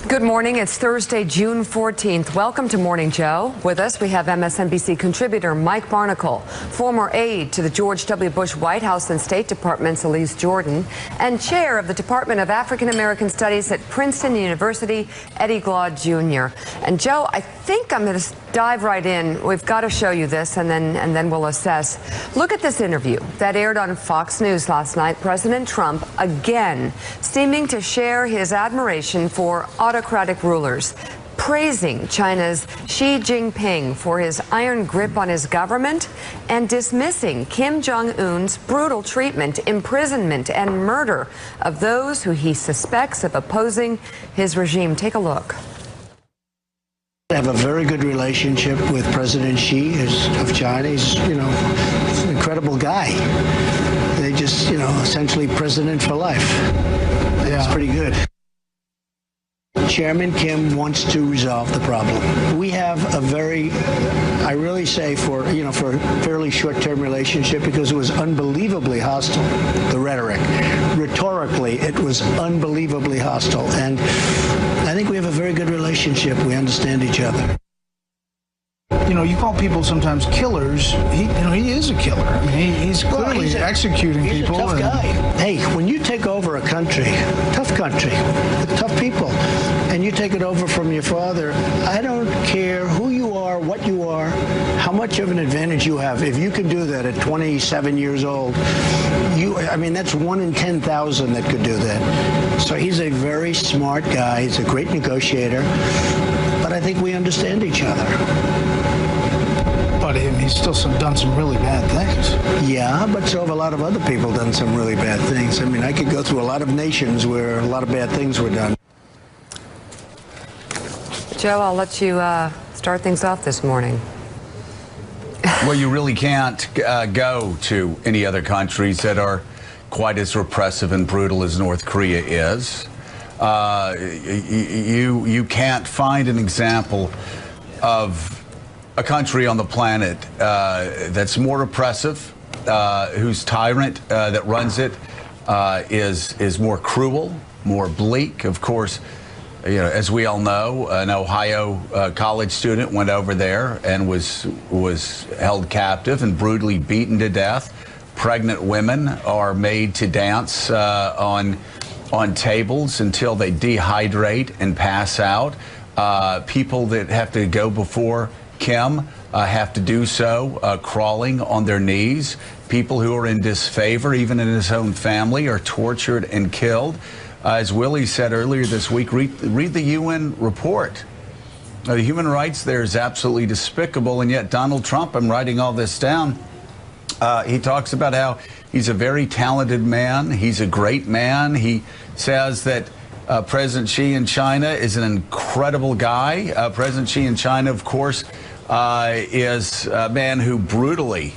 Good morning. It's Thursday, June 14th. Welcome to Morning Joe. With us, we have MSNBC contributor Mike Barnicle, former aide to the George W. Bush White House and State Department's Elise Jordan, and chair of the Department of African American Studies at Princeton University, Eddie Glaude Jr. And Joe, I think I'm going to dive right in. We've got to show you this, and then we'll assess. Look at this interview that aired on Fox News last night. President Trump again seeming to share his admiration for autocratic rulers, praising China's Xi Jinping for his iron grip on his government, and dismissing Kim Jong-un's brutal treatment, imprisonment, and murder of those who he suspects of opposing his regime. Take a look. I have a very good relationship with President Xi of China. He's, he's an incredible guy. They just, essentially president for life. That's pretty good. Chairman Kim wants to resolve the problem. We have a very, I really say for a fairly short-term relationship, because it was unbelievably hostile, the rhetoric. Rhetorically, it was unbelievably hostile. And I think we have a very good relationship. We understand each other. You call people sometimes killers. He is a killer. I mean, he's clearly executing people. He's a tough guy. Hey, when you take over a country, tough country, with tough people, and you take it over from your father, I don't care who you are, what you are, how much of an advantage you have. If you can do that at 27 years old, that's 1 in 10,000 that could do that. So he's a very smart guy. He's a great negotiator. But I think we understand each other. But he's still done some really bad things. Yeah, but so have a lot of other people done some really bad things. I could go through a lot of nations where a lot of bad things were done. Joe, I'll let you start things off this morning. Well, you really can't go to any other countries that are quite as repressive and brutal as North Korea is. You can't find an example of a country on the planet that's more repressive, whose tyrant that runs it is more cruel, more bleak. Of course, as we all know, an Ohio college student went over there and was held captive and brutally beaten to death. Pregnant women are made to dance on tables until they dehydrate and pass out. People that have to go before Kim have to do so crawling on their knees. People who are in disfavor, even in his own family, are tortured and killed. As Willie said earlier this week, read the UN report. The human rights there is absolutely despicable, and yet Donald Trump, I'm writing all this down, he talks about how he's a very talented man. He's a great man. He says that President Xi in China is an incredible guy. President Xi in China, of course, is a man who brutally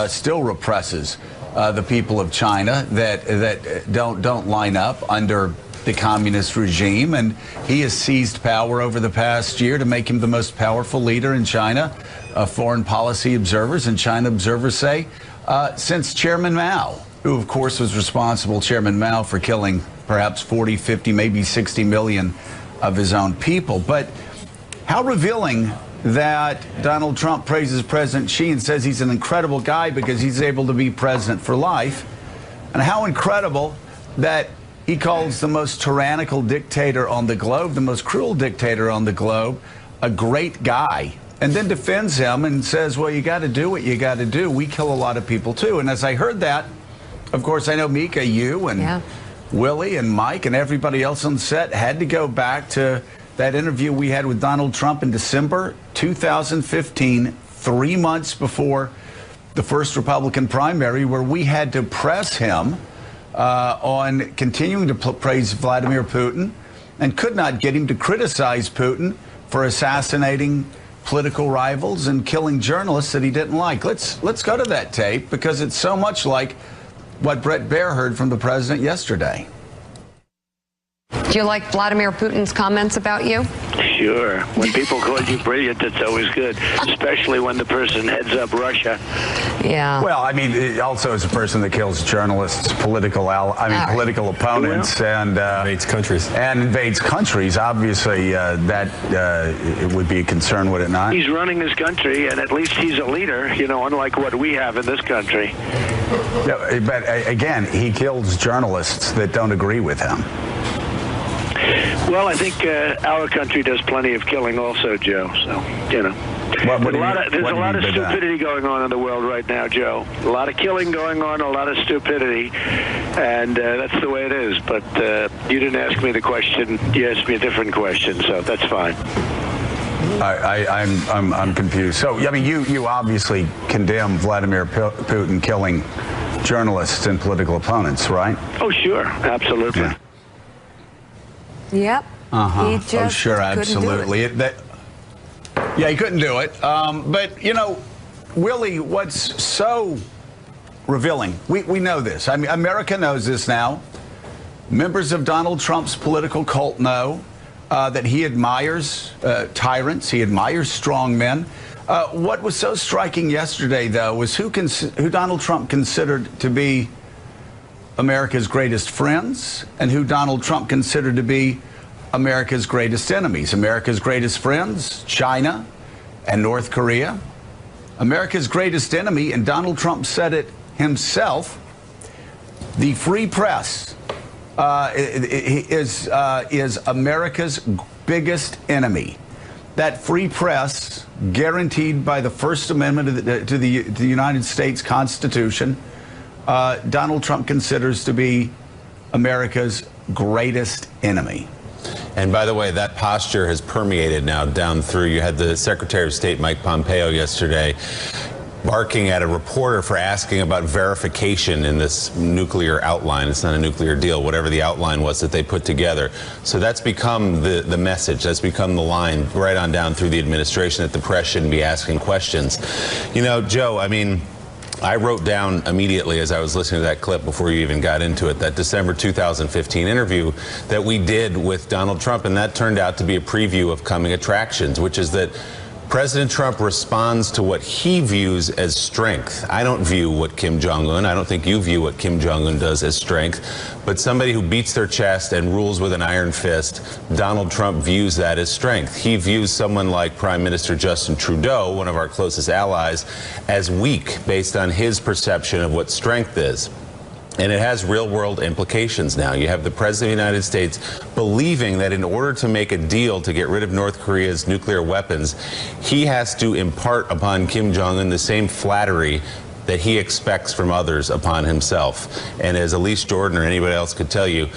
still represses the people of China that don't line up under the communist regime, and he has seized power over the past year to make him the most powerful leader in China. Foreign policy observers and China observers say since Chairman Mao, who of course was responsible, Chairman Mao, for killing perhaps 40, 50, maybe 60 million of his own people. But how revealing that Donald Trump praises President Xi and says he's an incredible guy because he's able to be president for life, and how incredible that he calls the most tyrannical dictator on the globe, the most cruel dictator on the globe, a great guy, and then defends him and says, well, you got to do what you got to do. We kill a lot of people too. And as I heard that, of course, I know Mika, you and Willie and Mike and everybody else on set had to go back to that interview we had with Donald Trump in December 2015, 3 months before the first Republican primary, where we had to press him on continuing to praise Vladimir Putin and could not get him to criticize Putin for assassinating political rivals and killing journalists that he didn't like. Let's go to that tape, because it's so much like what Bret Baier heard from the president yesterday. Do you like Vladimir Putin's comments about you? Sure. When people call you brilliant, it's always good, especially when the person heads up Russia. Yeah. Well, I mean, also as a person that kills journalists, political opponents, and invades countries. And invades countries. Obviously, it would be a concern, would it not? He's running this country, and at least he's a leader, unlike what we have in this country. Yeah, but again, he kills journalists that don't agree with him. Well, I think our country does plenty of killing also, Joe. So, there's a lot of stupidity going on in the world right now, Joe. A lot of killing going on, a lot of stupidity, and that's the way it is. But you didn't ask me the question. You asked me a different question, so that's fine. I'm confused. So, I mean, you obviously condemn Vladimir Putin killing journalists and political opponents, right? Oh, sure. Absolutely. Yeah. Yep. Oh, sure, absolutely. Yeah, he couldn't do it. But, Willie, what's so revealing, we know this. I mean, America knows this now. Members of Donald Trump's political cult know that he admires tyrants. He admires strong men. What was so striking yesterday, though, was who Donald Trump considered to be America's greatest friends and who Donald Trump considered to be America's greatest enemies. America's greatest friends, China and North Korea. America's greatest enemy, and Donald Trump said it himself, the free press is America's biggest enemy. That free press, guaranteed by the First Amendment to the United States Constitution, Donald Trump considers to be America's greatest enemy. And by the way, that posture has permeated now down through. You had the Secretary of State, Mike Pompeo, yesterday barking at a reporter for asking about verification in this nuclear outline. It's not a nuclear deal, whatever the outline was that they put together. So that's become the message. That's become the line right on down through the administration that the press shouldn't be asking questions. Joe, I mean, I wrote down immediately as I was listening to that clip before you even got into it, that December 2015 interview that we did with Donald Trump, and that turned out to be a preview of coming attractions, which is that President Trump responds to what he views as strength. I don't view what Kim Jong-un, I don't think you view what Kim Jong-un does as strength, but somebody who beats their chest and rules with an iron fist, Donald Trump views that as strength. He views someone like Prime Minister Justin Trudeau, one of our closest allies, as weak based on his perception of what strength is. And it has real-world implications now. You have the President of the United States believing that in order to make a deal to get rid of North Korea's nuclear weapons, he has to impart upon Kim Jong-un the same flattery that he expects from others upon himself. And as Elise Jordan or anybody else could tell you,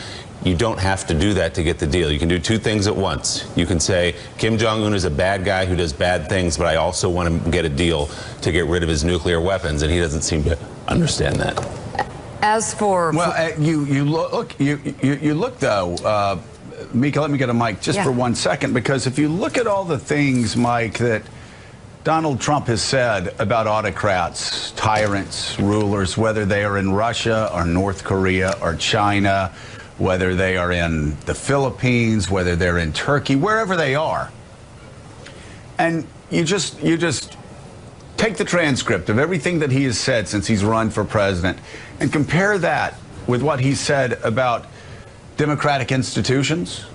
you don't have to do that to get the deal. You can do two things at once. You can say, Kim Jong-un is a bad guy who does bad things, but I also want to get a deal to get rid of his nuclear weapons, and he doesn't seem to understand that. As for you look though, Mika, let me get a mic just for 1 second, because if you look at all the things, Mike, that Donald Trump has said about autocrats, tyrants, rulers, whether they are in Russia or North Korea or China, whether they are in the Philippines, whether they're in Turkey, wherever they are, and you just take the transcript of everything that he has said since he's run for president and compare that with what he said about democratic institutions,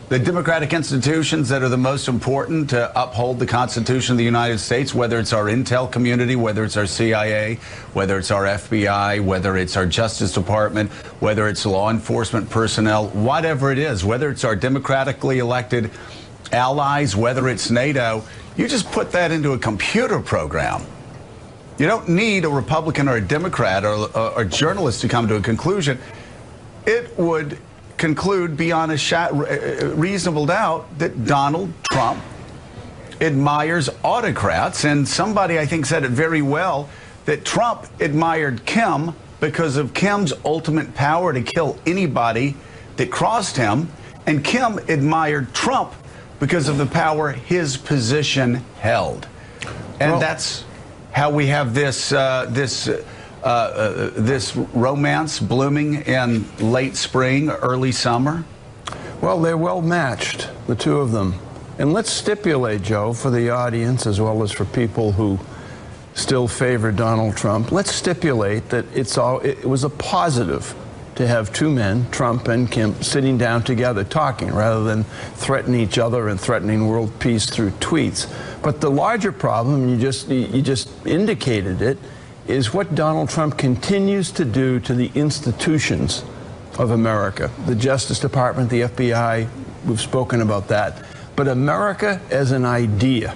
the democratic institutions that are the most important to uphold the Constitution of the United States, whether it's our intel community, whether it's our CIA, whether it's our FBI, whether it's our Justice Department, whether it's law enforcement personnel, whatever it is, whether it's our democratically elected allies, whether it's NATO. You just put that into a computer program. You don't need a Republican or a Democrat or a journalist to come to a conclusion. It would conclude beyond a reasonable doubt that Donald Trump admires autocrats. And somebody, I think, said it very well, that Trump admired Kim because of Kim's ultimate power to kill anybody that crossed him. And Kim admired Trump because of the power his position held. And that's how we have this romance blooming in late spring, early summer. Well, they're well matched, the two of them. And let's stipulate, Joe, for the audience as well as for people who still favor Donald Trump, let's stipulate that it was a positive to have two men, Trump and Kim, sitting down together talking rather than threatening each other and threatening world peace through tweets. But the larger problem, you just indicated it, is what Donald Trump continues to do to the institutions of America. The Justice Department, the FBI, we've spoken about that. But America as an idea.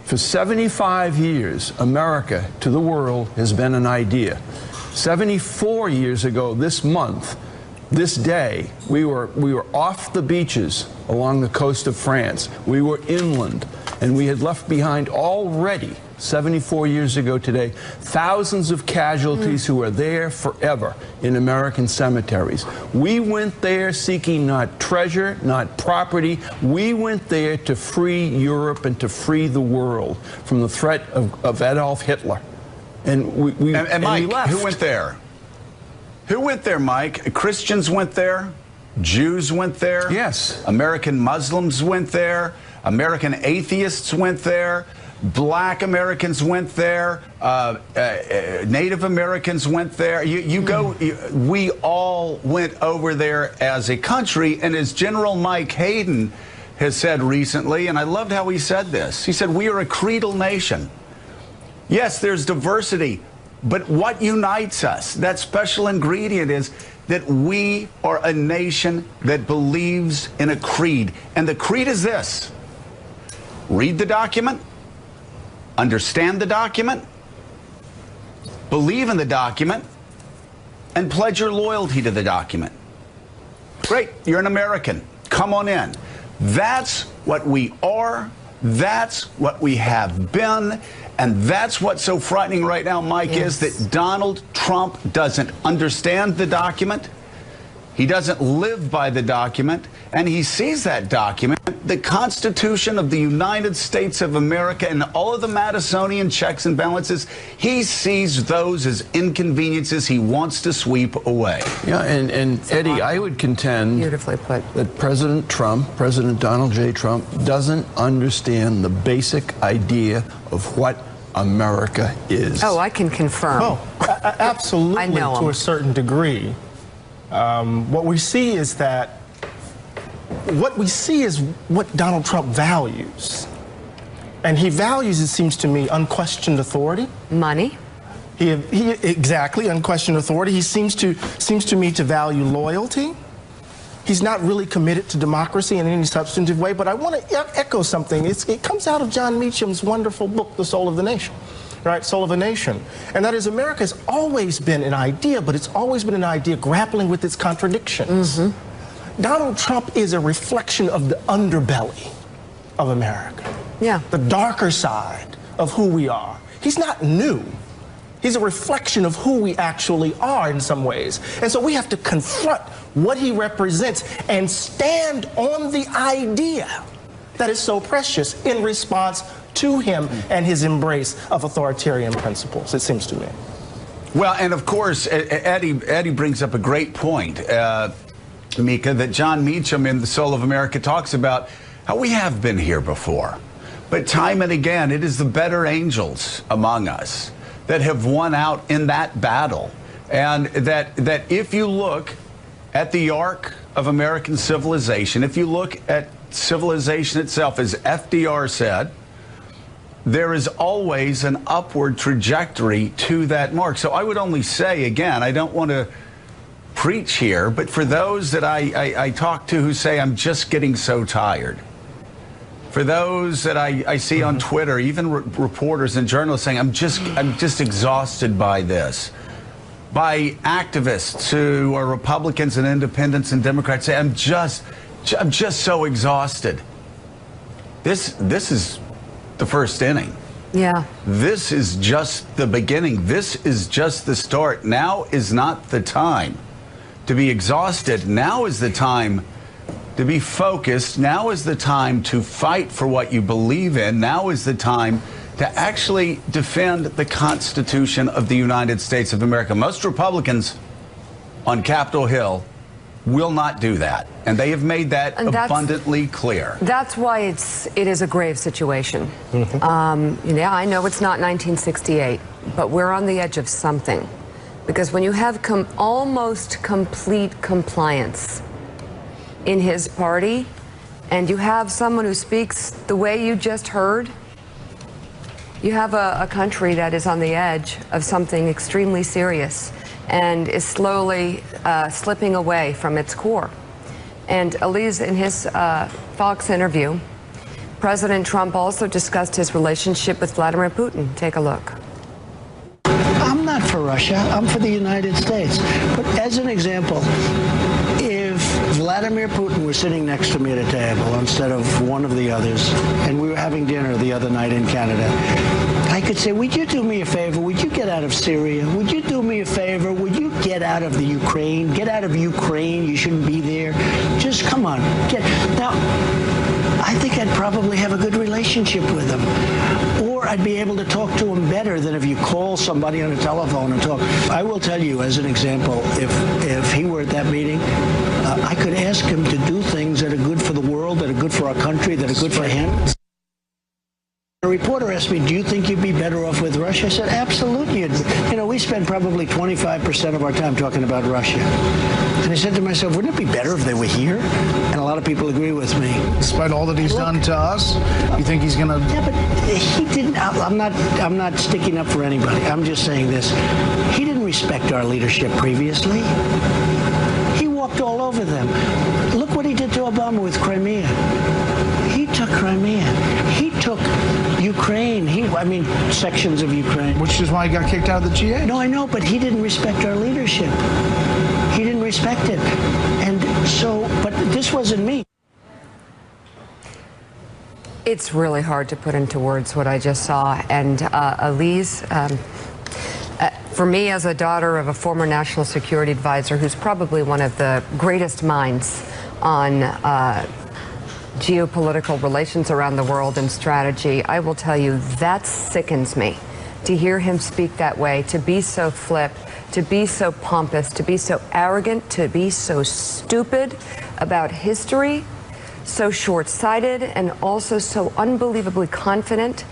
For 75 years, America to the world has been an idea. 74 years ago this month, this day, we were off the beaches along the coast of France. We were inland, and we had left behind already, 74 years ago today, thousands of casualties who are there forever in American cemeteries. We went there seeking not treasure, not property. We went there to free Europe and to free the world from the threat of Adolf Hitler. And Mike, we left. Who went there? Who went there, Mike? Christians went there. Jews went there. Yes. American Muslims went there. American atheists went there. Black Americans went there. Native Americans went there. We all went over there as a country. And as General Mike Hayden has said recently, and I loved how he said this, he said, we are a creedal nation. Yes, there's diversity, but what unites us, that special ingredient, is that we are a nation that believes in a creed. And the creed is this: read the document, understand the document, believe in the document, and pledge your loyalty to the document. Great, you're an American. Come on in. That's what we are. That's what we have been. And that's what's so frightening right now, Mike, is that Donald Trump doesn't understand the document. He doesn't live by the document. And he sees that document, the Constitution of the United States of America, and all of the Madisonian checks and balances. He sees those as inconveniences he wants to sweep away. Yeah, and Eddie, I would contend beautifully put that President Trump, President Donald J. Trump, doesn't understand the basic idea of what America is. Oh, I can confirm. Oh, absolutely. I know to a certain degree. What we see is what Donald Trump values. And he values, it seems to me, unquestioned authority. Money. He exactly, unquestioned authority. He seems to me to value loyalty. He's not really committed to democracy in any substantive way, but I want to echo something. It comes out of John Meacham's wonderful book, The Soul of the Nation, right? Soul of a Nation. And that is, America has always been an idea, but it's always been an idea grappling with its contradictions. Donald Trump is a reflection of the underbelly of America. Yeah. The darker side of who we are. He's not new. He's a reflection of who we actually are in some ways. And so we have to confront what he represents and stand on the idea that is so precious in response to him and his embrace of authoritarian principles, it seems to me. Well, and of course, Eddie brings up a great point, Mika, that John Meacham in The Soul of America talks about how we have been here before. But time and again, it is the better angels among us that have won out in that battle. And that if you look at the arc of American civilization, if you look at civilization itself, as FDR said, there is always an upward trajectory to that mark. So I would only say, again, I don't want to preach here, but for those that I talk to who say, I'm just getting so tired, for those that I see on Twitter, even reporters and journalists saying, I'm just exhausted by this. By activists who are Republicans and independents and Democrats say, I'm just so exhausted. This is the first inning. Yeah. This is just the beginning. This is just the start. Now is not the time to be exhausted. Now is the time to be focused. Now is the time to fight for what you believe in. Now is the time to actually defend the Constitution of the United States of America. Most Republicans on Capitol Hill will not do that. And they have made that abundantly clear. That's why it is a grave situation. Yeah, I know it's not 1968, but we're on the edge of something. Because when you have almost complete compliance in his party, and you have someone who speaks the way you just heard, you have a country that is on the edge of something extremely serious and is slowly slipping away from its core. And Elise, in his Fox interview, President Trump also discussed his relationship with Vladimir Putin. Take a look. I'm not for Russia. I'm for the United States. But as an example, if Vladimir Putin were sitting next to me at a table instead of one of the others, and we were having dinner the other night in Canada, I could say, would you do me a favor? Would you get out of Syria? Would you do me a favor? Would you get out of the Ukraine? Get out of Ukraine. You shouldn't be there. Just come on. Now, I think I'd probably have a good relationship with him. Or I'd be able to talk to him better than if you call somebody on a telephone and talk. I will tell you, as an example, if he were at that meeting, I could ask him to do things that are good for the world, that are good for our country, that are good for him. A reporter asked me, do you think you'd be better off with Russia? I said, absolutely. You know, we spend probably 25% of our time talking about Russia. And I said to myself, wouldn't it be better if they were here? And a lot of people agree with me. Despite all that he's done to us, you think he's going to... Yeah, but he didn't... I'm not sticking up for anybody. I'm just saying this. He didn't respect our leadership previously. He walked all over them. Look what he did to Obama with Crimea. He took Crimea. He took Ukraine. Sections of Ukraine. Which is why he got kicked out of the G8. No, I know, but he didn't respect our leadership. He didn't respect it. And so, but this wasn't me. It's really hard to put into words what I just saw. And Elise, for me, as a daughter of a former national security advisor who's probably one of the greatest minds on geopolitical relations around the world and strategy, I will tell you that sickens me to hear him speak that way, to be so flip, to be so pompous, to be so arrogant, to be so stupid about history, so short-sighted, and also so unbelievably confident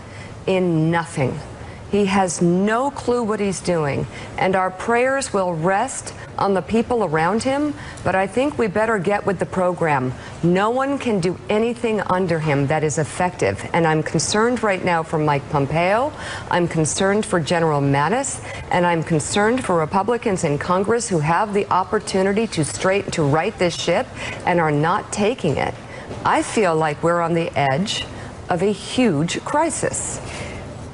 in nothing. He has no clue what he's doing, and our prayers will rest on the people around him, but I think we better get with the program. No one can do anything under him that is effective, and I'm concerned right now for Mike Pompeo, I'm concerned for General Mattis, and I'm concerned for Republicans in Congress who have the opportunity to right this ship and are not taking it. I feel like we're on the edge of a huge crisis.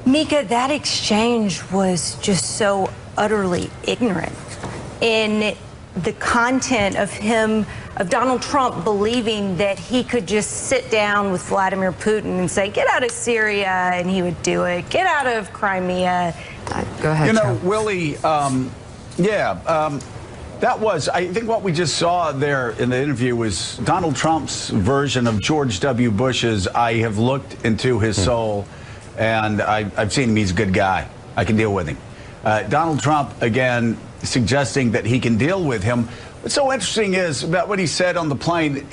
Mika, that exchange was just so utterly ignorant in the content of Donald Trump believing that he could just sit down with Vladimir Putin and say, get out of Syria, and he would do it. Get out of Crimea. Go ahead, You know, Joe. Willie, that was, I think what we just saw there in the interview was Donald Trump's version of George W. Bush's, I have looked into his soul, and I've seen him, he's a good guy. I can deal with him. Donald Trump, again, suggesting that he can deal with him. What's so interesting is about what he said on the plane.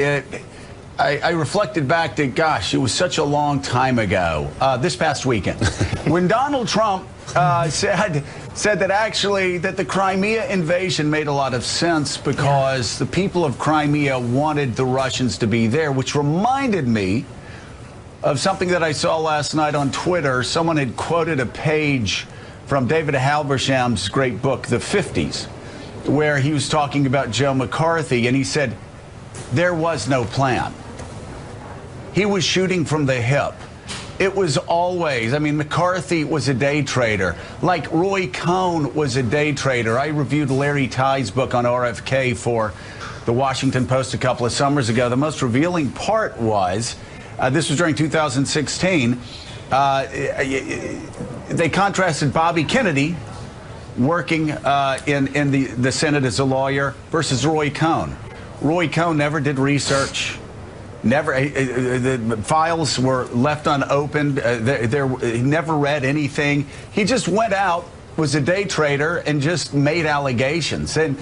I reflected back to, gosh, it was such a long time ago, this past weekend, when Donald Trump said that actually that the Crimea invasion made a lot of sense because the people of Crimea wanted the Russians to be there, which reminded me of something that I saw last night on Twitter. Someone had quoted a page from David Halbersham's great book, The 50s, where he was talking about Joe McCarthy, and he said, there was no plan. He was shooting from the hip. It was always, I mean, McCarthy was a day trader, like Roy Cohen was a day trader. I reviewed Larry Tye's book on RFK for the Washington Post a couple of summers ago. The most revealing part was, this was during 2016, they contrasted Bobby Kennedy working in the Senate as a lawyer versus Roy Cohen. Roy Cohen never did research. Never, the files were left unopened. He never read anything. He just went out was a day trader and just made allegations. And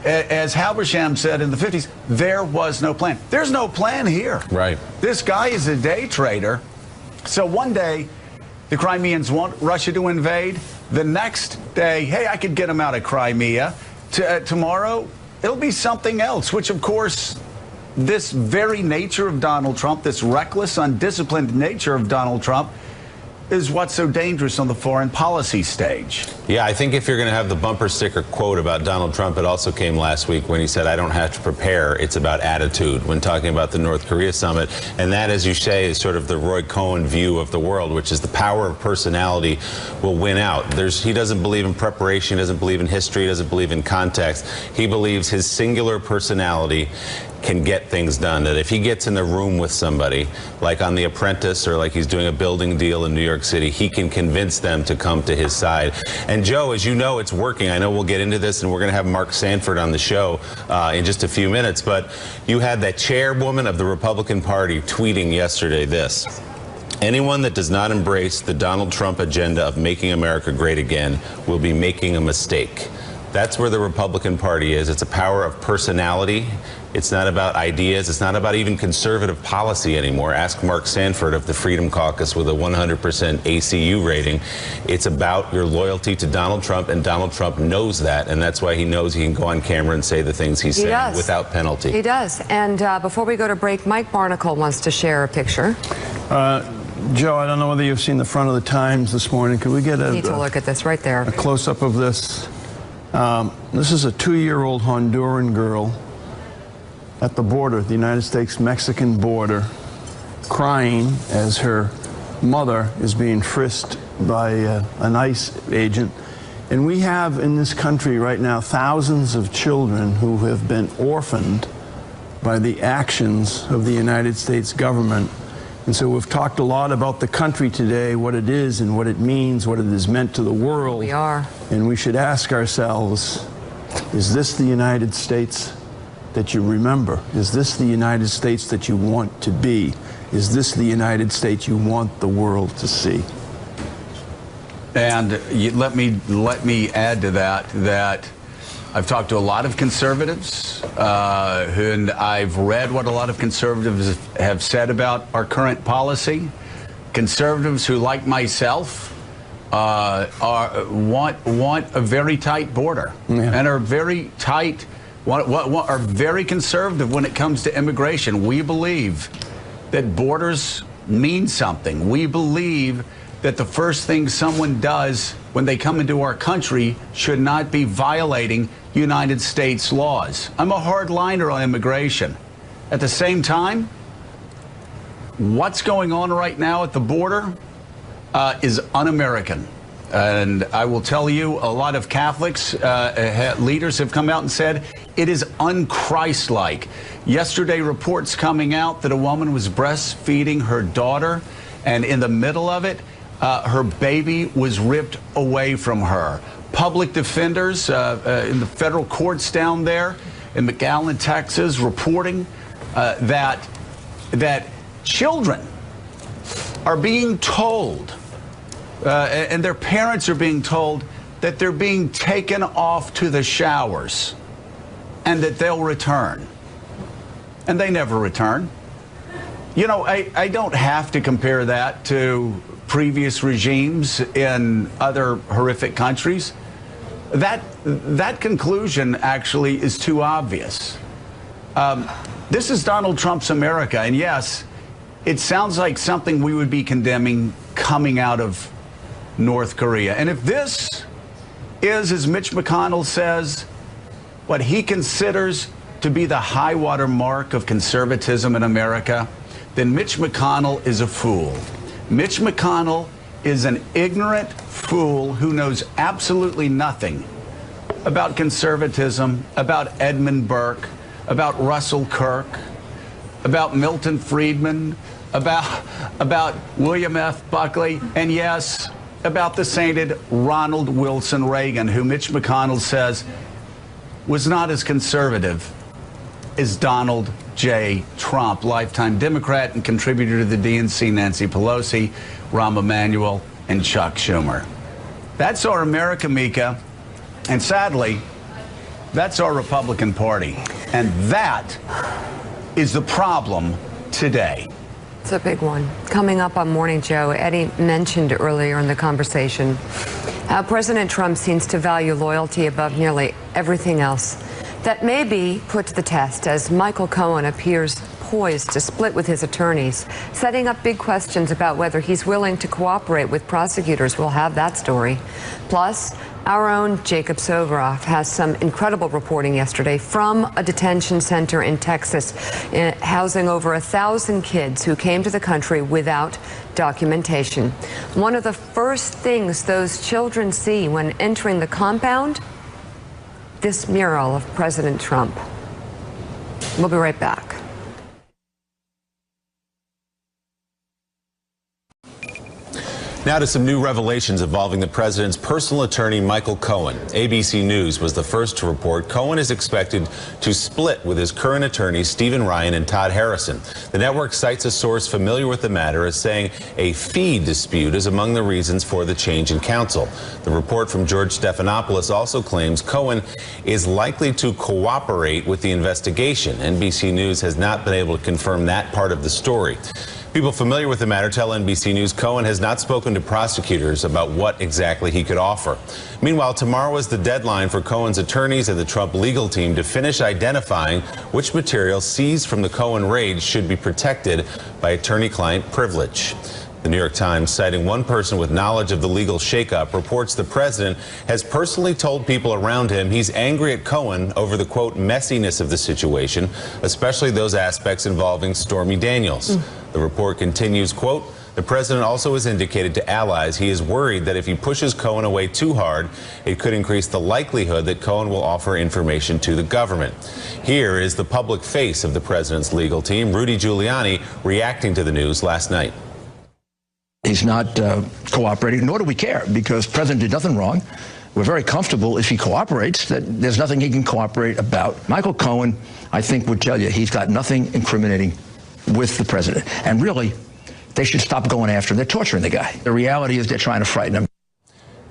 as Halberstam said in the 50s, there was no plan. There's no plan here. Right. This guy is a day trader. So one day, the Crimeans want Russia to invade. The next day, hey, I could get them out of Crimea. Tomorrow, it'll be something else, which, of course, this very nature of Donald Trump, this reckless, undisciplined nature of Donald Trump, is what's so dangerous on the foreign policy stage. Yeah, I think if you're going to have the bumper sticker quote about Donald Trump, it also came last week when he said, I don't have to prepare. It's about attitude when talking about the North Korea summit. And that, as you say, is sort of the Roy Cohen view of the world, which is the power of personality will win out. He doesn't believe in preparation, he doesn't believe in history, he doesn't believe in context. He believes his singular personality can get things done, that if he gets in the room with somebody, like on The Apprentice or like he's doing a building deal in New York City, he can convince them to come to his side. And Joe, as you know, it's working. I know we'll get into this, and we're going to have Mark Sanford on the show in just a few minutes, but you had that chairwoman of the Republican Party tweeting yesterday this: anyone that does not embrace the Donald Trump agenda of making America great again will be making a mistake. That's where the Republican Party is. It's a power of personality. It's not about ideas. It's not about even conservative policy anymore. Ask Mark Sanford of the Freedom Caucus with a 100% ACU rating. It's about your loyalty to Donald Trump, and Donald Trump knows that, and that's why he knows he can go on camera and say the things he's saying without penalty. He does. And before we go to break, Mike Barnacle wants to share a picture. Joe, I don't know whether you've seen the front of the Times this morning. Could we get You need to look at this right there. A close-up of this? This is a 2-year-old Honduran girl at the border, the United States-Mexican border, crying as her mother is being frisked by an ICE agent. And we have in this country right now thousands of children who have been orphaned by the actions of the United States government. And so we've talked a lot about the country today, what it is and what it means, what it has meant to the world. We are. And we should ask ourselves, is this the United States that you remember? Is this the United States that you want to be? Is this the United States you want the world to see? And let me add to that I've talked to a lot of conservatives, and I've read what a lot of conservatives have said about our current policy. Conservatives who, like myself, want a very tight border and are very tight. Are very conservative when it comes to immigration. We believe that borders mean something. We believe that the first thing someone does when they come into our country should not be violating United States laws. I'm a hardliner on immigration. At the same time, what's going on right now at the border is un-American. And I will tell you, a lot of Catholics, leaders have come out and said it is un-Christ-like. Yesterday, reports coming out that a woman was breastfeeding her daughter, and in the middle of it, her baby was ripped away from her. Public defenders in the federal courts down there in McAllen, Texas, reporting that children are being told and their parents are being told that they're being taken off to the showers and that they'll return. And they never return. You know, I don't have to compare that to previous regimes in other horrific countries. That conclusion actually is too obvious. This is Donald Trump's America, and yes, it sounds like something we would be condemning coming out of North Korea. And if this is, as Mitch McConnell says, what he considers to be the high water mark of conservatism in America, then Mitch McConnell is a fool. Mitch McConnell is an ignorant fool who knows absolutely nothing about conservatism, about Edmund Burke, about Russell Kirk, about Milton Friedman, about William F. Buckley, and yes, about the sainted Ronald Wilson Reagan, who Mitch McConnell says was not as conservative as Donald J. Trump, lifetime Democrat and contributor to the DNC, Nancy Pelosi, Rahm Emanuel, and Chuck Schumer. That's our America, Mika. And sadly, that's our Republican Party. And that is the problem today. It's a big one. Coming up on Morning Joe, Eddie mentioned earlier in the conversation how President Trump seems to value loyalty above nearly everything else. That may be put to the test as Michael Cohen appears poised to split with his attorneys, setting up big questions about whether he's willing to cooperate with prosecutors. We'll have that story. Plus, our own Jacob Sovoroff has some incredible reporting yesterday from a detention center in Texas, housing over 1,000 kids who came to the country without documentation. One of the first things those children see when entering the compound, this mural of President Trump. We'll be right back. Now to some new revelations involving the president's personal attorney, Michael Cohen. ABC News was the first to report Cohen is expected to split with his current attorneys, Stephen Ryan and Todd Harrison. The network cites a source familiar with the matter as saying a fee dispute is among the reasons for the change in counsel. The report from George Stephanopoulos also claims Cohen is likely to cooperate with the investigation. NBC News has not been able to confirm that part of the story. People familiar with the matter tell NBC News Cohen has not spoken to prosecutors about what exactly he could offer. Meanwhile, tomorrow is the deadline for Cohen's attorneys and the Trump legal team to finish identifying which material seized from the Cohen raid should be protected by attorney-client privilege. The New York Times, citing one person with knowledge of the legal shakeup, reports the president has personally told people around him he's angry at Cohen over the, quote, messiness of the situation, especially those aspects involving Stormy Daniels. The report continues, quote, the president also has indicated to allies he is worried that if he pushes Cohen away too hard, it could increase the likelihood that Cohen will offer information to the government. Here is the public face of the president's legal team, Rudy Giuliani, reacting to the news last night. He's not cooperating, nor do we care, because the president did nothing wrong. We're very comfortable if he cooperates, that there's nothing he can cooperate about. Michael Cohen, I think, would tell you he's got nothing incriminating with the president. And really, they should stop going after him. They're torturing the guy. The reality is they're trying to frighten him.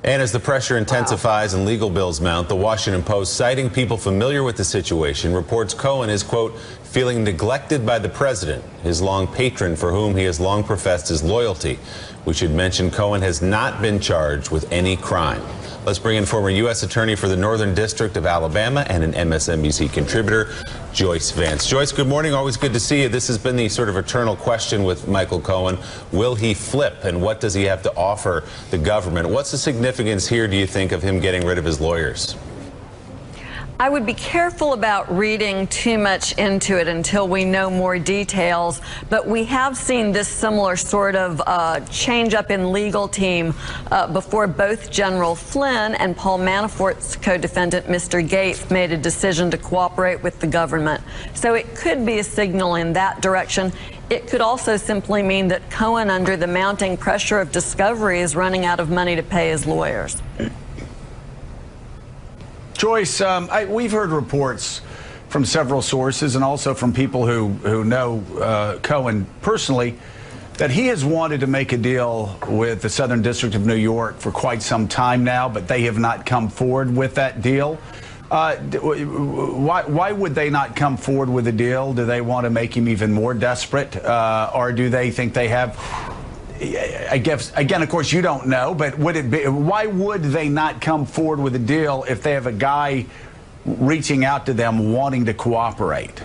And as the pressure intensifies and legal bills mount, the Washington Post, citing people familiar with the situation, reports Cohen is, quote, feeling neglected by the president, his long patron for whom he has long professed his loyalty. We should mention Cohen has not been charged with any crime. Let's bring in former U.S. Attorney for the Northern District of Alabama and an MSNBC contributor, Joyce Vance. Joyce, good morning. Always good to see you. This has been the sort of eternal question with Michael Cohen. Will he flip, and what does he have to offer the government? What's the significance here, do you think, of him getting rid of his lawyers? I would be careful about reading too much into it until we know more details, but we have seen this similar sort of change up in legal team before both General Flynn and Paul Manafort's co-defendant, Mr. Gates, made a decision to cooperate with the government. So it could be a signal in that direction. It could also simply mean that Cohen, under the mounting pressure of discovery, is running out of money to pay his lawyers. Joyce, we've heard reports from several sources and also from people who know Cohen personally that he has wanted to make a deal with the Southern District of New York for quite some time now, but they have not come forward with that deal. Why would they not come forward with a deal? Do they want to make him even more desperate, or do they think they have? I guess, again, of course, you don't know, but would it be, why would they not come forward with a deal if they have a guy reaching out to them wanting to cooperate?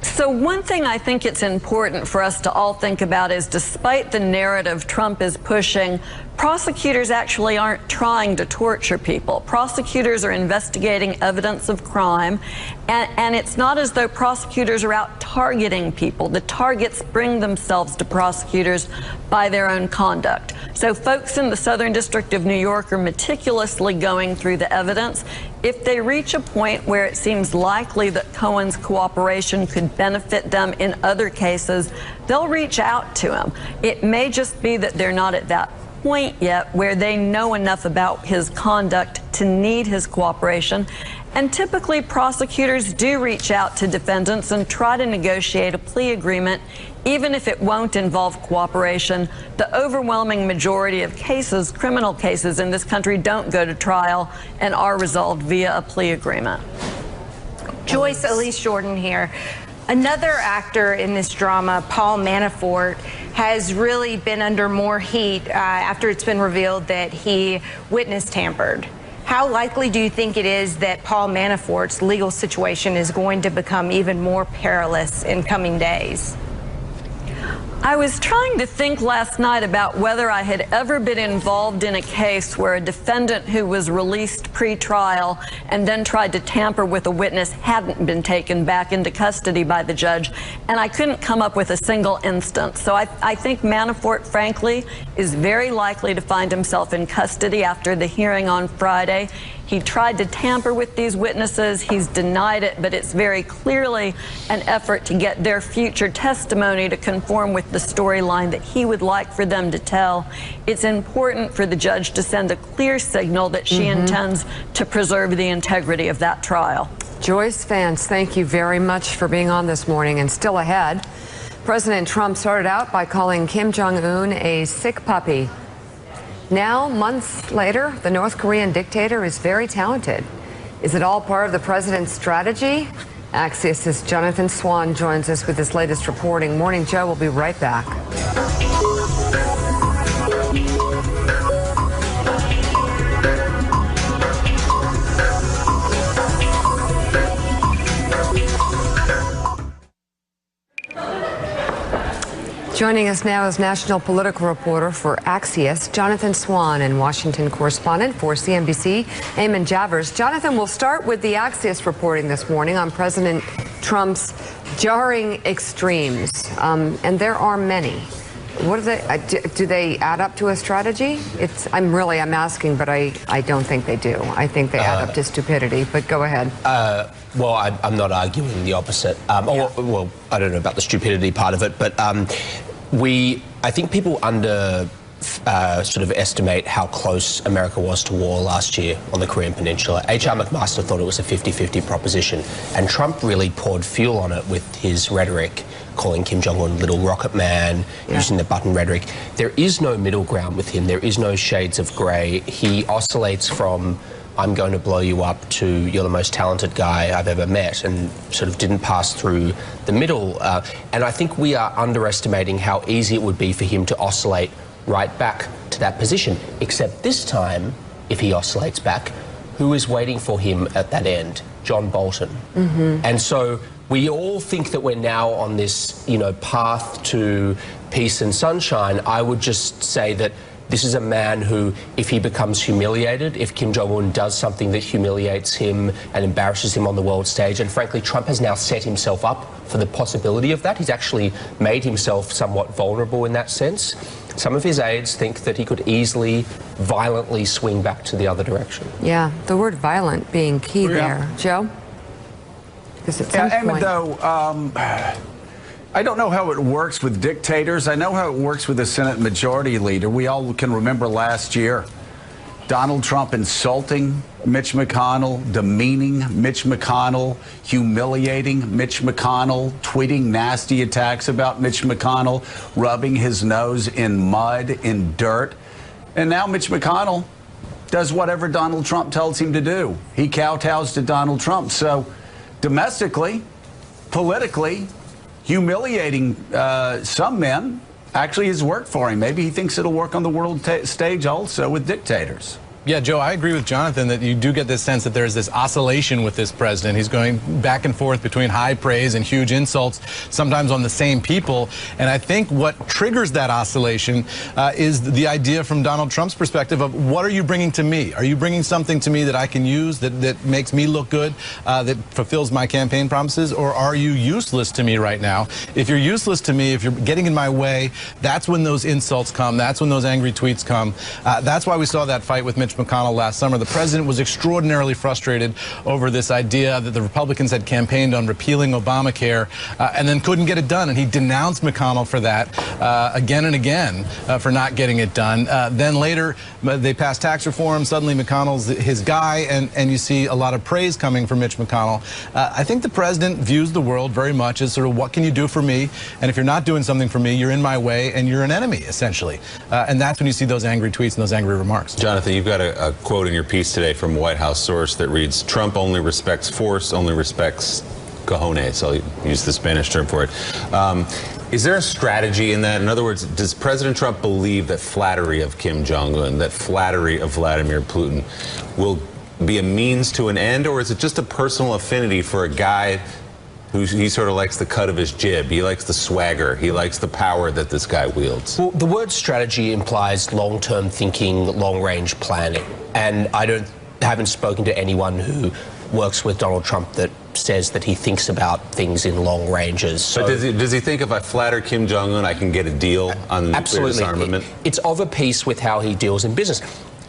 So one thing I think it's important for us to all think about is, despite the narrative Trump is pushing, prosecutors actually aren't trying to torture people. Prosecutors are investigating evidence of crime, and it's not as though prosecutors are out targeting people. The targets bring themselves to prosecutors by their own conduct. So folks in the Southern District of New York are meticulously going through the evidence. If they reach a point where it seems likely that Cohen's cooperation could benefit them in other cases, they'll reach out to him. It may just be that they're not at that point yet where they know enough about his conduct to need his cooperation. And typically, prosecutors do reach out to defendants and try to negotiate a plea agreement, even if it won't involve cooperation. The overwhelming majority of cases, criminal cases in this country, don't go to trial and are resolved via a plea agreement. Joyce, Elise Jordan here. Another actor in this drama, Paul Manafort, has really been under more heat after it's been revealed that he witness tampered. How likely do you think it is that Paul Manafort's legal situation is going to become even more perilous in coming days? I was trying to think last night about whether I had ever been involved in a case where a defendant who was released pre-trial and then tried to tamper with a witness hadn't been taken back into custody by the judge, and I couldn't come up with a single instance. So I think Manafort, frankly, is very likely to find himself in custody after the hearing on Friday. He tried to tamper with these witnesses. He's denied it, but it's very clearly an effort to get their future testimony to conform with the storyline that he would like for them to tell. It's important for the judge to send a clear signal that she intends to preserve the integrity of that trial. Joyce Vance, thank you very much for being on this morning. And still ahead, President Trump started out by calling Kim Jong-un a sick puppy. Now, months later, the North Korean dictator is very talented. Is it all part of the president's strategy? Axios' Jonathan Swan joins us with his latest reporting. Morning, Joe. We'll be right back. Joining us now is national political reporter for Axios, Jonathan Swan, and Washington correspondent for CNBC, Eamon Javers. Jonathan, we'll start with the Axios reporting this morning on President Trump's jarring extremes, and there are many. What are they? Do they add up to a strategy? I'm asking, but I don't think they do. I think they add up to stupidity. But go ahead. Well, I'm not arguing the opposite. Well, I don't know about the stupidity part of it, but I think people sort of estimate how close America was to war last year on the Korean Peninsula. H.R. McMaster thought it was a 50-50 proposition, and Trump really poured fuel on it with his rhetoric, calling Kim Jong-un little rocket man, using the button rhetoric. There is no middle ground with him. There is no shades of grey. He oscillates from I'm going to blow you up to you're the most talented guy I've ever met, and sort of didn't pass through the middle. And I think we are underestimating how easy it would be for him to oscillate right back to that position. Except this time, if he oscillates back, who is waiting for him at that end? John Bolton. And so we all think that we're now on this, path to peace and sunshine. I would just say that this is a man who, if he becomes humiliated, if Kim Jong-un does something that humiliates him and embarrasses him on the world stage, and frankly, Trump has now set himself up for the possibility of that. He's actually made himself somewhat vulnerable in that sense. Some of his aides think that he could easily, violently swing back to the other direction. Yeah, the word violent being key there. Joe? Because at some point... though, I don't know how it works with dictators. I know how it works with the Senate Majority Leader. We all can remember last year, Donald Trump insulting Mitch McConnell, demeaning Mitch McConnell, humiliating Mitch McConnell, tweeting nasty attacks about Mitch McConnell, rubbing his nose in mud, in dirt. And now Mitch McConnell does whatever Donald Trump tells him to do. He kowtows to Donald Trump. So domestically, politically, humiliating some men actually has worked for him. Maybe he thinks it'll work on the world stage also with dictators. Yeah, Joe, I agree with Jonathan that you do get this sense that there's this oscillation with this president. He's going back and forth between high praise and huge insults, sometimes on the same people. And I think what triggers that oscillation is the idea from Donald Trump's perspective of what are you bringing to me? Are you bringing something to me that I can use that makes me look good, that fulfills my campaign promises? Or are you useless to me right now? If you're useless to me, if you're getting in my way, that's when those insults come. That's when those angry tweets come. That's why we saw that fight with Mitch Mitch McConnell last summer, the president was extraordinarily frustrated over this idea that the Republicans had campaigned on repealing Obamacare and then couldn't get it done. And he denounced McConnell for that again and again for not getting it done. Then later, they passed tax reform. Suddenly, McConnell's his guy, and you see a lot of praise coming from Mitch McConnell. I think the president views the world very much as sort of, what can you do for me? And if you're not doing something for me, you're in my way and you're an enemy, essentially. And that's when you see those angry tweets and those angry remarks. Jonathan, you've got a quote in your piece today from a White House source that reads, "Trump only respects force, only respects cojones." I'll use the Spanish term for it. Is there a strategy in that? In other words, does President Trump believe that flattery of Kim Jong-un, that flattery of Vladimir Putin will be a means to an end, or is it just a personal affinity for a guy he sort of likes the cut of his jib, he likes the swagger, he likes the power that this guy wields? Well, the word strategy implies long-term thinking, long-range planning, and I haven't spoken to anyone who works with Donald Trump that says that he thinks about things in long ranges. So, but does he think if I flatter Kim Jong-un, I can get a deal on nuclear disarmament? It's of a piece with how he deals in business.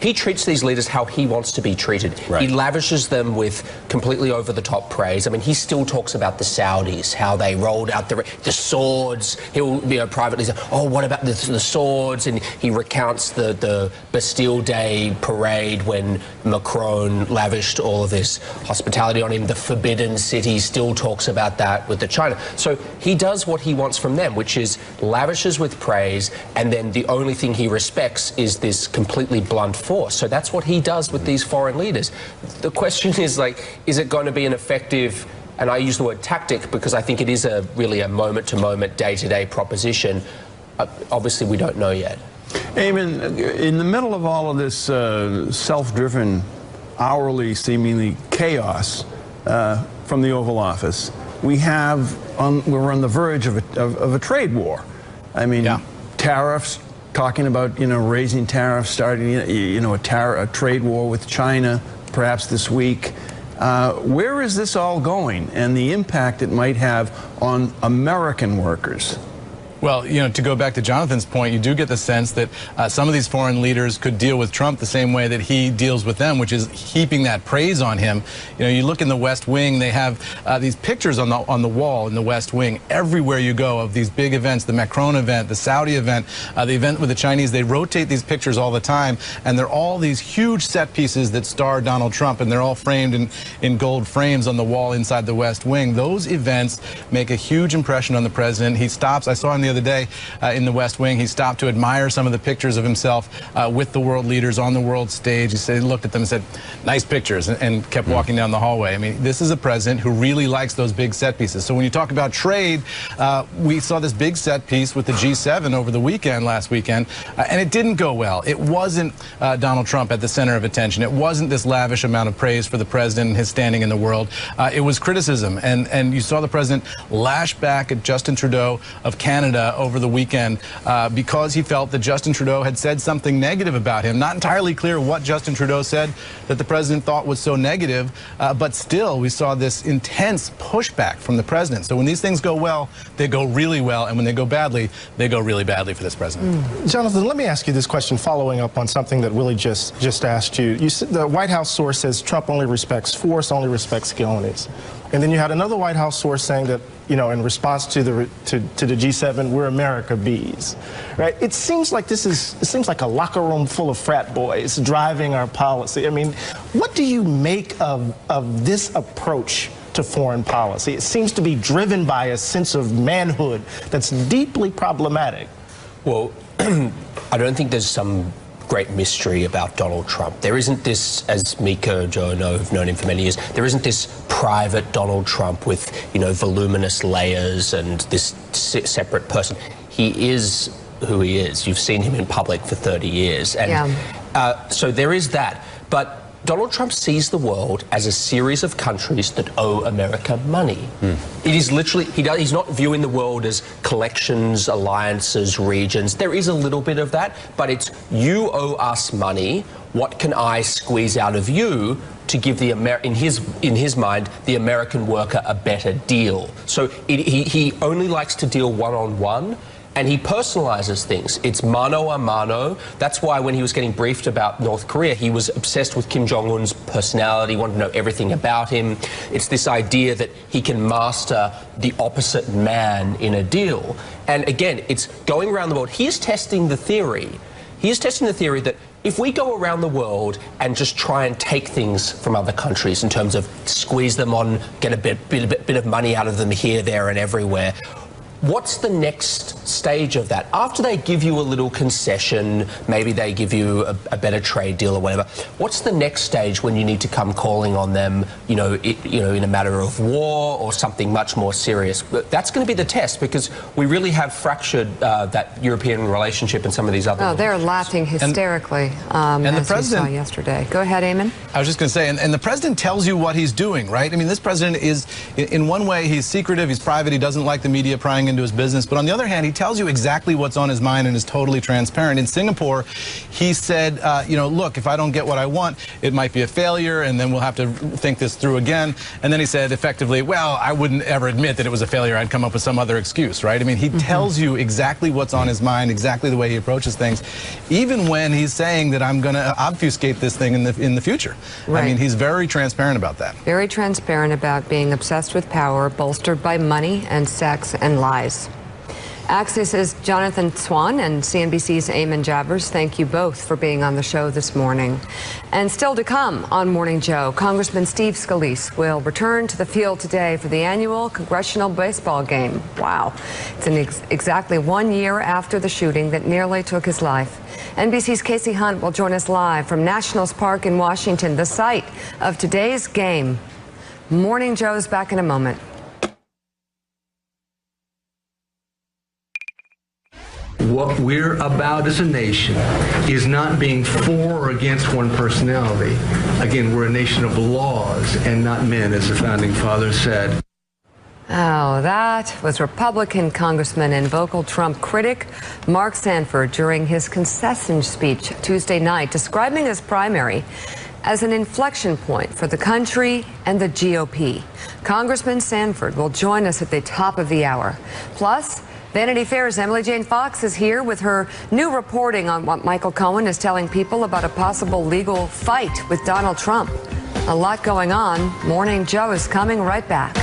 He treats these leaders how he wants to be treated. Right. He lavishes them with completely over-the-top praise. I mean, he still talks about the Saudis, how they rolled out the swords. He'll privately say, "Oh, what about the swords?" And he recounts the Bastille Day parade when Macron lavished all of this hospitality on him. The Forbidden City still talks about that with the China. So he does what he wants from them, which is lavishes with praise, and then the only thing he respects is this completely blunt force. So that's what he does with these foreign leaders. The question is, is it going to be an effective, and I use the word tactic because I think it is really a moment-to-moment, day-to-day proposition. Obviously, we don't know yet. Eamon, in the middle of all of this self-driven, hourly, seemingly chaos from the Oval Office, we're on the verge of a trade war. I mean, tariffs, talking about, raising tariffs, starting, a trade war with China, perhaps this week. Where is this all going, and the impact it might have on American workers? Well, to go back to Jonathan's point, you do get the sense that some of these foreign leaders could deal with Trump the same way that he deals with them, which is heaping that praise on him. You look in the West Wing, they have these pictures on the wall in the West Wing everywhere you go of these big events, the Macron event, the Saudi event, the event with the Chinese. They rotate these pictures all the time, and they're all these huge set pieces that star Donald Trump, and they're all framed in gold frames on the wall inside the West Wing. Those events make a huge impression on the president. He stops. I saw him the other day in the West Wing. He stopped to admire some of the pictures of himself with the world leaders on the world stage. He looked at them and said, "Nice pictures," and kept walking down the hallway. I mean, this is a president who really likes those big set pieces. So when you talk about trade, we saw this big set piece with the G7 over the last weekend, and it didn't go well. It wasn't Donald Trump at the center of attention. It wasn't this lavish amount of praise for the president and his standing in the world. It was criticism, and you saw the president lash back at Justin Trudeau of Canada over the weekend because he felt that Justin Trudeau had said something negative about him. Not entirely clear what Justin Trudeau said that the president thought was so negative, but still we saw this intense pushback from the president. So when these things go well, they go really well, and when they go badly, they go really badly for this president. Jonathan, let me ask you this question following up on something that Willie just asked you. The White House source says Trump only respects force, only respects cojones. And then you had another White House source saying that, in response to the G7, we're America bees, right? It seems like it seems like a locker room full of frat boys driving our policy. I mean, what do you make of this approach to foreign policy? It seems to be driven by a sense of manhood that's deeply problematic. Well, I don't think there's some great mystery about Donald Trump. There isn't this, as Mika, Joe know, who've known him for many years, there isn't this private Donald Trump with, voluminous layers and this separate person. He is who he is. You've seen him in public for 30 years. And so there is that. But Donald Trump sees the world as a series of countries that owe America money. It is literally, he's not viewing the world as collections, alliances, regions. There is a little bit of that, but it's you owe us money. What can I squeeze out of you to give in his mind, the American worker a better deal? So he only likes to deal one-on-one. and he personalizes things. It's mano a mano. That's why when he was getting briefed about North Korea, he was obsessed with Kim Jong-un's personality, wanted to know everything about him. It's this idea that he can master the opposite man in a deal. And again, it's going around the world. He's testing the theory. He's testing the theory that if we go around the world and just try and take things from other countries in terms of squeeze them on, get a bit of money out of them here, there, and everywhere, what's the next stage of that? After they give you a little concession, maybe they give you a better trade deal or whatever, what's the next stage when you need to come calling on them, in a matter of war or something much more serious? But that's going to be the test, because we really have fractured that European relationship and some of these other... Oh, they're laughing hysterically, and the president, we saw yesterday. Go ahead, Eamon. I was just going to say, and the president tells you what he's doing, right? I mean, this president is, in one way, he's secretive, he's private, he doesn't like the media prying into his business, but on the other hand, he tells you exactly what's on his mind and is totally transparent. In Singapore, he said, look, if I don't get what I want, it might be a failure, and then we'll have to think this through again. And then he said, effectively, well, I wouldn't ever admit that it was a failure. I'd come up with some other excuse, right? I mean, he tells you exactly what's on his mind, exactly the way he approaches things, even when he's saying that I'm going to obfuscate this thing in the future. Right. I mean, he's very transparent about that. Very transparent about being obsessed with power, bolstered by money and sex and lies. Axios' Jonathan Swan and CNBC's Eamon Javers, thank you both for being on the show this morning. And still to come on Morning Joe, Congressman Steve Scalise will return to the field today for the annual congressional baseball game. Wow. It's exactly 1 year after the shooting that nearly took his life. NBC's Casey Hunt will join us live from Nationals Park in Washington, the site of today's game. Morning Joe's back in a moment. What we're about as a nation is not being for or against one personality. Again, we're a nation of laws and not men, as the founding fathers said. Oh, that was Republican Congressman and vocal Trump critic Mark Sanford during his concession speech Tuesday night, describing his primary as an inflection point for the country and the GOP. Congressman Sanford will join us at the top of the hour. Plus, Vanity Fair's Emily Jane Fox is here with her new reporting on what Michael Cohen is telling people about a possible legal fight with Donald Trump. A lot going on. Morning Joe is coming right back.